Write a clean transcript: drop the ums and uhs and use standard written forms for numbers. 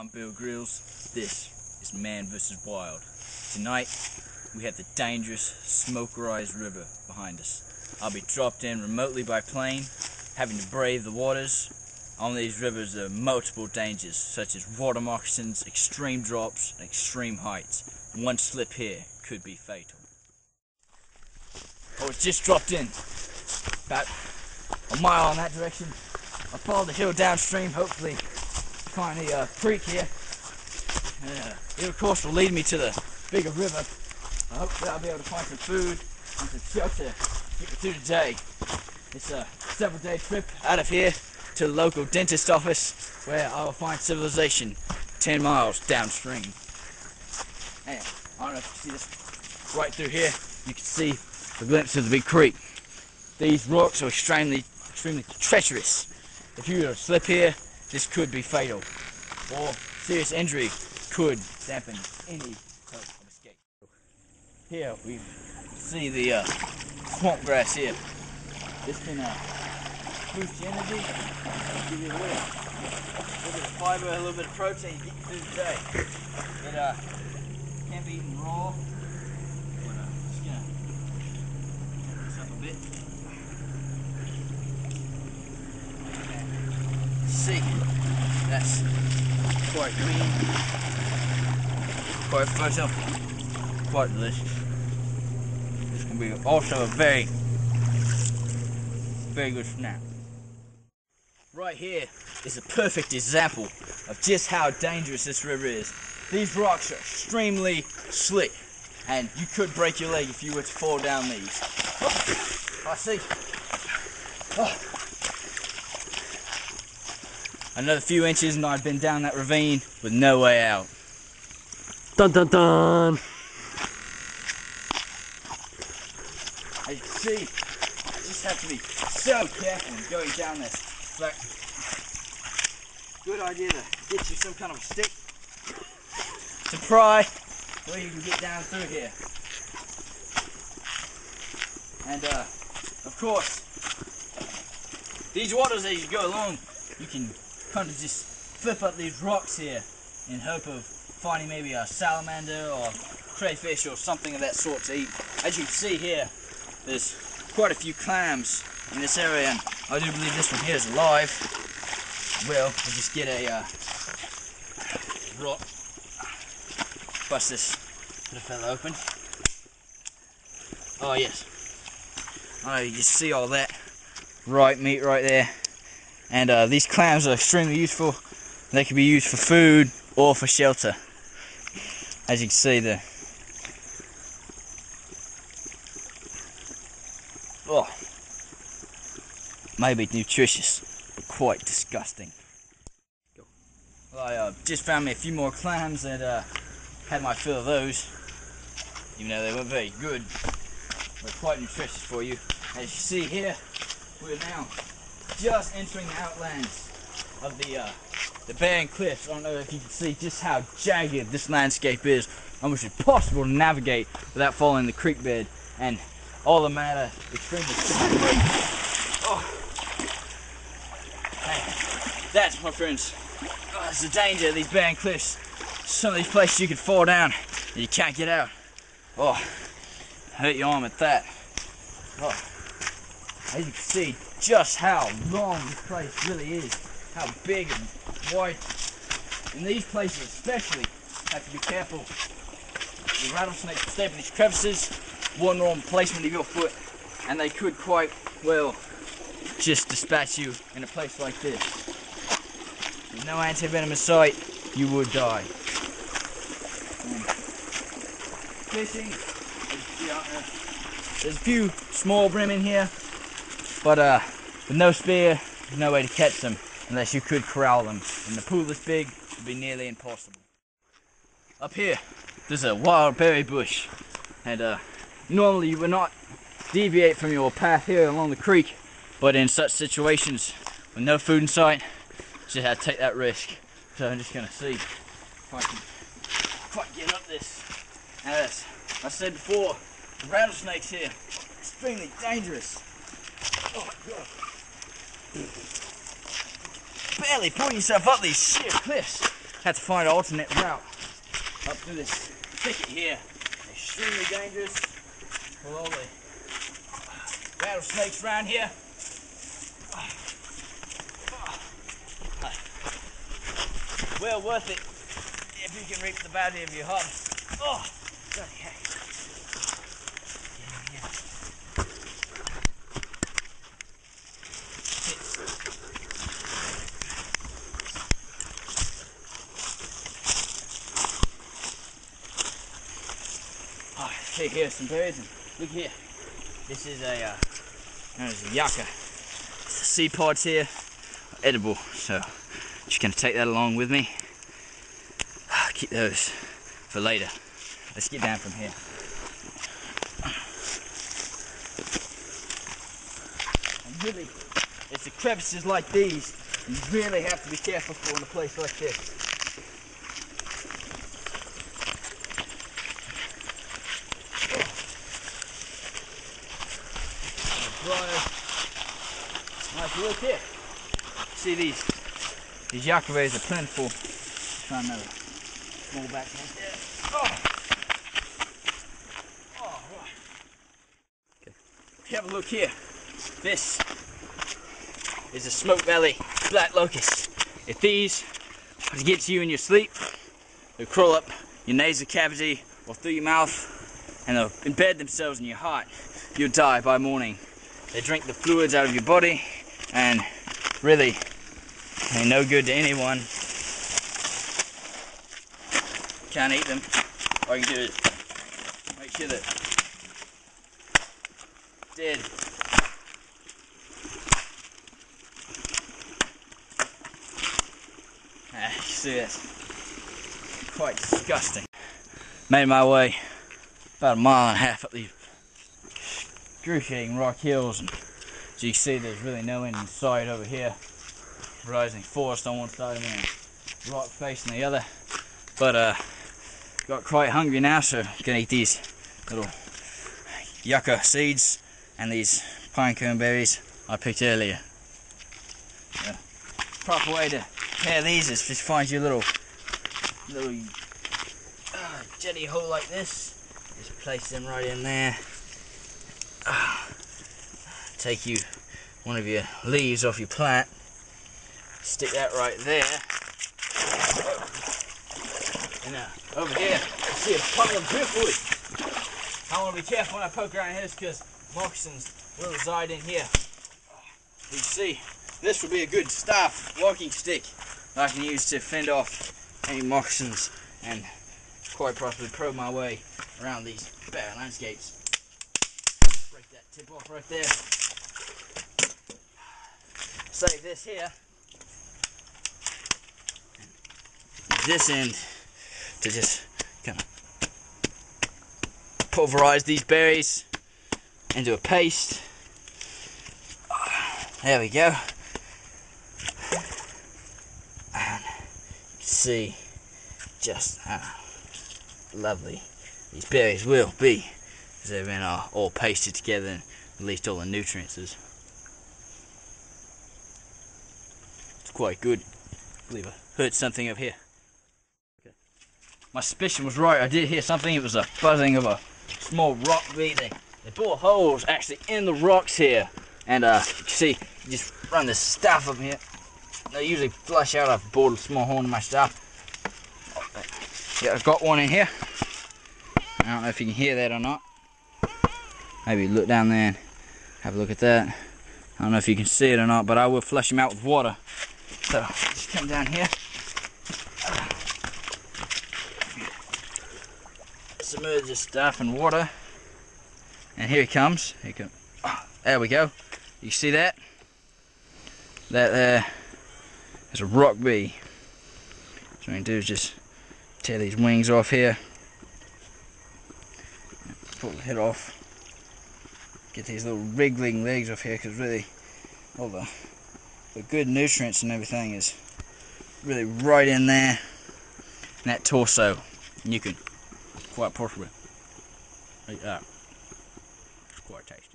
I'm Bill Grills. This is Man vs. Wild. Tonight, we have the dangerous Smoke Rise River behind us. I'll be dropped in remotely by plane, having to brave the waters. On these rivers there are multiple dangers, such as water moccasins, extreme drops, and extreme heights. One slip here could be fatal. I was just dropped in, about a mile in that direction. I followed the hill downstream, hopefully find the creek here. It of course will lead me to the bigger river. Hopefully I'll be able to find some food and some shelter to get me through the day. It's a several-day trip out of here to the local dentist office where I will find civilization 10 miles downstream. And I don't know if you see this right through here. You can see a glimpse of the big creek. These rocks are extremely treacherous. If you were to slip here, this could be fatal, or serious injury could dampen any hope of escape. Here we see the swamp grass here. This can boost your energy, give you a little bit of fiber, a little bit of protein, get you through the day. It can't be eaten raw, but I'm just gonna turn this up a bit. See, that's quite green, quite fertile, quite delicious. This can be also a very good snack. Right here is a perfect example of just how dangerous this river is. These rocks are extremely slick, and you could break your leg if you were to fall down these. Oh, I see. Oh. Another few inches and I've been down that ravine with no way out. Dun dun dun! As you can see, I just have to be so careful when going down this. But good idea to get you some kind of a stick to pry where you can get down through here. And of course, these waters as you go along, you can kind of just flip up these rocks here in hope of finding maybe a salamander or crayfish or something of that sort to eat. As you can see here, there's quite a few clams in this area, and I do believe this one here is alive. Well, we'll just get a rock, bust this little fella open. Oh yes, oh, you just see all that right meat right there. And these clams are extremely useful. They can be used for food or for shelter. As you can see there. Oh, maybe nutritious, but quite disgusting. Well, I just found me a few more clams and had my fill of those. Even though they weren't very good, but quite nutritious for you. As you see here, we're now just entering the outlands of the barren cliffs. I don't know if you can see just how jagged this landscape is. Almost impossible to navigate without falling in the creek bed, and all the matter extremely slippery. Oh, hey, that's, my friends, that's the danger of these barren cliffs. Some of these places you could fall down and you can't get out. Oh, hurt your arm at that. Oh, as you can see just how long this place really is, how big and wide. In these places especially, you have to be careful. The rattlesnakes stay in these crevices, one wrong placement of your foot, and they could quite well just dispatch you in a place like this. With no anti-venom in sight, you would die. Fishing, there's a few small brim in here, but with no spear, there's no way to catch them unless you could corral them. And the pool this big would be nearly impossible. Up here, there's a wild berry bush, and normally you would not deviate from your path here along the creek, but in such situations with no food in sight, you just have to take that risk. So I'm just gonna see if I can quite get up this. As I said before, the rattlesnakes here, extremely dangerous. Oh my god. Barely pull yourself up these sheer cliffs. had to find an alternate route up through this thicket here. Extremely dangerous with all the rattlesnakes around here. Well worth it if you can reap the bounty of your harvest. Oh, bloody heck. Oh, see here some berries, and look here. This is known as a yucca. The seed pods here are edible, so just gonna take that along with me. Keep those for later. Let's get down from here. And really, it's the crevices like these you really have to be careful for in a place like this. Nice look here. See these yucca berries are plentiful. Try another small backhand there. Oh, right. Okay. Have a look here. This is a smoke valley black locust. If these are to get to you in your sleep, they'll crawl up your nasal cavity or through your mouth, and they'll embed themselves in your heart. You'll die by morning. They drink the fluids out of your body, and really, they're no good to anyone. Can't eat them. All you can do is make sure that dead. You see this? Quite disgusting. Made my way about 1.5 miles up these excruciating rock hills, and as you can see, there's really no end in sight over here. Rising forest on one side and rock face on the other. But got quite hungry now, so I'm gonna eat these little yucca seeds and these pine cone berries I picked earlier. The proper way to prepare these is just find your little jelly hole like this. Just place them right in there. Take you one of your leaves off your plant, stick that right there. And over here, you see a pile of driftwood. I want to be careful when I poke around here because moccasins will reside in here. You see, this would be a good staff walking stick that I can use to fend off any moccasins and quite possibly probe my way around these bare landscapes. Break that tip off right there. Save this here. This end to just kind of pulverize these berries into a paste. There we go. And see just how lovely these berries will be, because they've been all pasted together and released all the nutrients. It's quite good. I believe I heard something over here. Okay. My suspicion was right. I did hear something. It was a buzzing of a small rock bee. They bore holes actually in the rocks here, and you can see, you just run this staff up here. They usually flush out. I've bored a small hole in my staff. Yeah, I've got one in here. I don't know if you can hear that or not. Maybe look down there and have a look at that. I don't know if you can see it or not, but I will flush them out with water. So just come down here. Submerge this stuff in water. And here he comes. Here he comes. Oh, there we go. You see that? That there is a rock bee. So what I can do is just tear these wings off here. Pull the head off. Get these little wriggling legs off here, because really all the good nutrients and everything is really right in there in that torso, and you can quite possibly eat that. It's quite tasty.